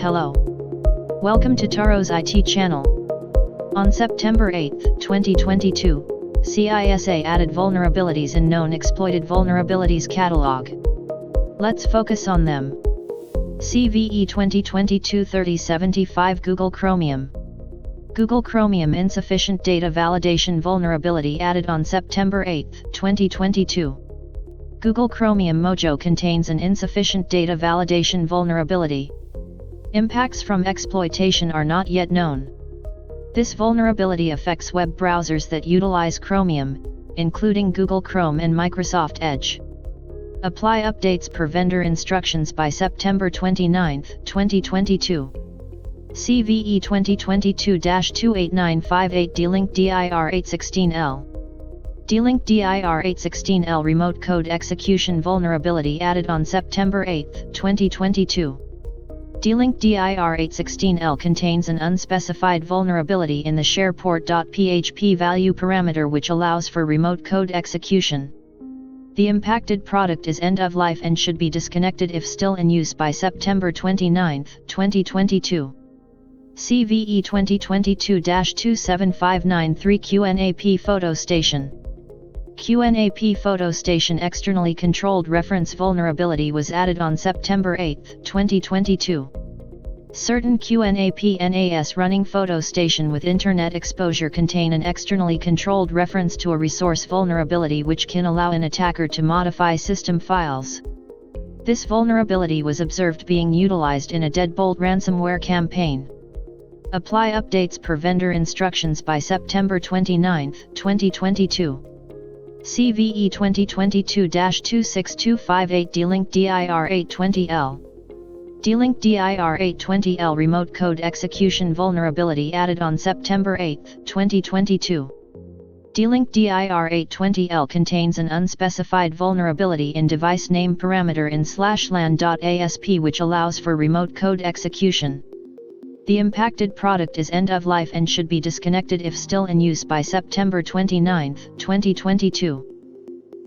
Hello. Welcome to Taro's IT channel. On September 8, 2022, CISA added vulnerabilities in known exploited vulnerabilities catalog. Let's focus on them. CVE-2020-9934 Google Chromium. Google Chromium insufficient data validation vulnerability added on September 8, 2022. Google Chromium Mojo contains an insufficient data validation vulnerability. Impacts from exploitation are not yet known. This vulnerability affects web browsers that utilize Chromium, including Google Chrome and Microsoft Edge. Apply updates per vendor instructions by September 29, 2022. CVE 2022-28958 D-Link DIR816L. D-Link DIR816L remote code execution vulnerability added on September 8, 2022. D-Link DIR816L contains an unspecified vulnerability in the SharePort.php value parameter which allows for remote code execution. The impacted product is end of life and should be disconnected if still in use by September 29, 2022. CVE 2022-27593 QNAP Photo Station. QNAP Photo Station externally controlled reference vulnerability was added on September 8, 2022. Certain QNAP NAS running Photo Station with internet exposure contain an externally controlled reference to a resource vulnerability which can allow an attacker to modify system files. This vulnerability was observed being utilized in a Deadbolt ransomware campaign. Apply updates per vendor instructions by September 29, 2022. CVE 2022-26258 D-Link DIR820L. D-Link DIR820L remote code execution vulnerability added on September 8, 2022. D-Link DIR820L contains an unspecified vulnerability in device name parameter in /lan.asp which allows for remote code execution. The impacted product is end of life and should be disconnected if still in use by September 29, 2022.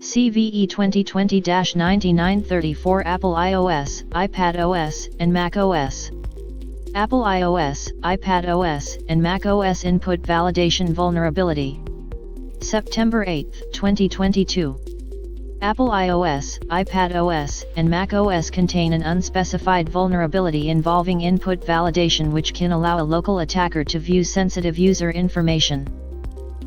CVE 2020-9934 Apple iOS, iPadOS, and macOS. Apple iOS, iPadOS, and macOS input validation vulnerability. September 8, 2022. Apple iOS, iPadOS, and macOS contain an unspecified vulnerability involving input validation which can allow a local attacker to view sensitive user information.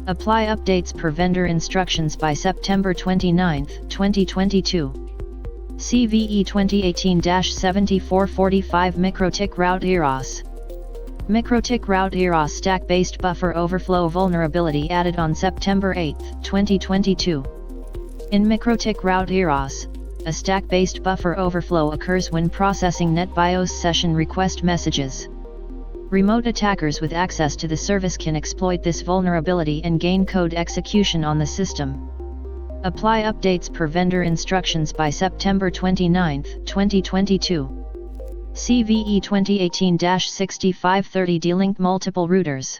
Apply updates per vendor instructions by September 29, 2022. CVE 2018-7445 MikroTik RouterOS. MikroTik RouterOS stack-based buffer overflow vulnerability added on September 8, 2022. In MikroTik RouterOS, a stack-based buffer overflow occurs when processing NetBIOS session request messages. Remote attackers with access to the service can exploit this vulnerability and gain code execution on the system. Apply updates per vendor instructions by September 29, 2022. CVE 2018-6530 D-Link multiple routers.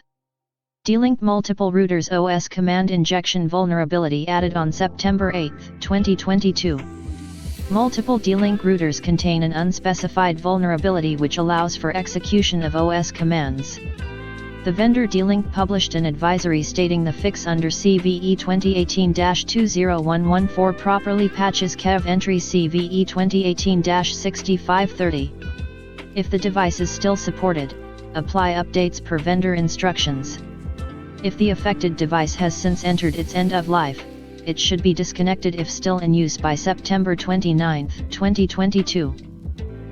D-Link multiple routers OS command injection vulnerability added on September 8, 2022. Multiple D-Link routers contain an unspecified vulnerability which allows for execution of OS commands. The vendor D-Link published an advisory stating the fix under CVE 2018-20114 properly patches KEV entry CVE 2018-6530. If the device is still supported, apply updates per vendor instructions. If the affected device has since entered its end of life, it should be disconnected if still in use by September 29, 2022.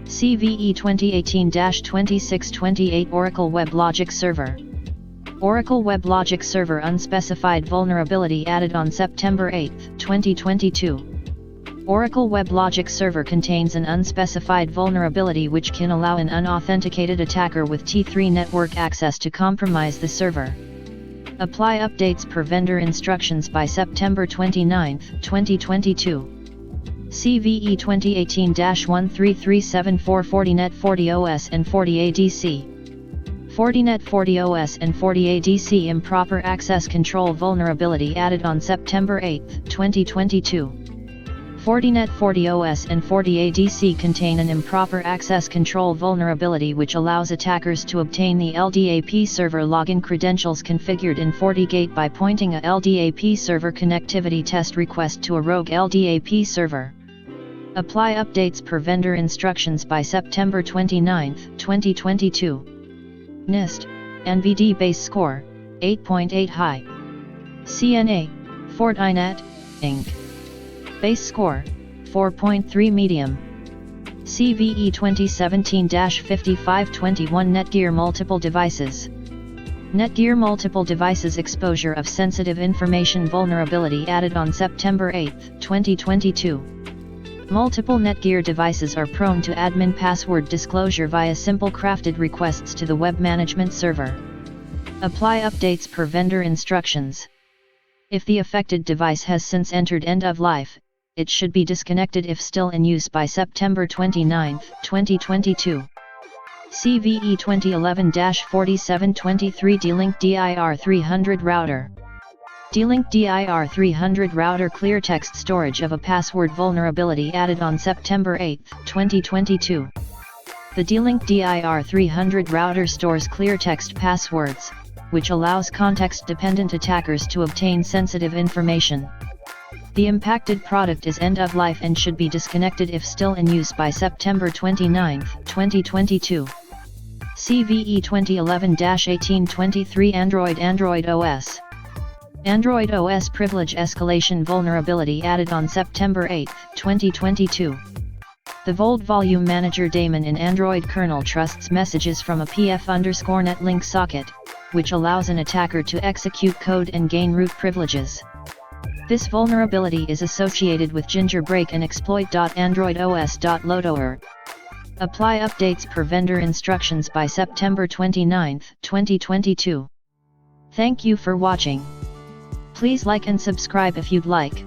CVE 2018-2628 Oracle WebLogic Server. Oracle WebLogic Server unspecified vulnerability added on September 8, 2022. Oracle WebLogic Server contains an unspecified vulnerability which can allow an unauthenticated attacker with T3 network access to compromise the server. Apply updates per vendor instructions by September 29, 2022. CVE 2018-13374 Fortinet FortiOS and FortiADC. Fortinet FortiOS and FortiADC improper access control vulnerability added on September 8, 2022. Fortinet, FortiOS and FortiADC contain an improper access control vulnerability which allows attackers to obtain the LDAP server login credentials configured in FortiGate by pointing a LDAP server connectivity test request to a rogue LDAP server. Apply updates per vendor instructions by September 29, 2022. NIST, NVD base score, 8.8 high. CNA, Fortinet, Inc. Base score, 4.3 medium. CVE-2020-5521 NETGEAR multiple devices. NETGEAR multiple devices exposure of sensitive information vulnerability added on September 8, 2022. Multiple NETGEAR devices are prone to admin password disclosure via simple crafted requests to the web management server. Apply updates per vendor instructions. If the affected device has since entered end of life, it should be disconnected if still in use by September 29, 2022. CVE 2011-4723 D-Link DIR 300 router. D-Link DIR 300 router clear text storage of a password vulnerability added on September 8, 2022. The D-Link DIR 300 router stores clear text passwords, which allows context-dependent attackers to obtain sensitive information. The impacted product is end of life and should be disconnected if still in use by September 29, 2022. CVE 2011-1823 Android OS. Android OS privilege escalation vulnerability added on September 8, 2022. The Volt Volume Manager daemon in Android kernel trusts messages from a pf_net link socket, which allows an attacker to execute code and gain root privileges. This vulnerability is associated with Gingerbreak and exploit.androidos.loader. Apply updates per vendor instructions by September 29, 2022. Thank you for watching. Please like and subscribe if you'd like.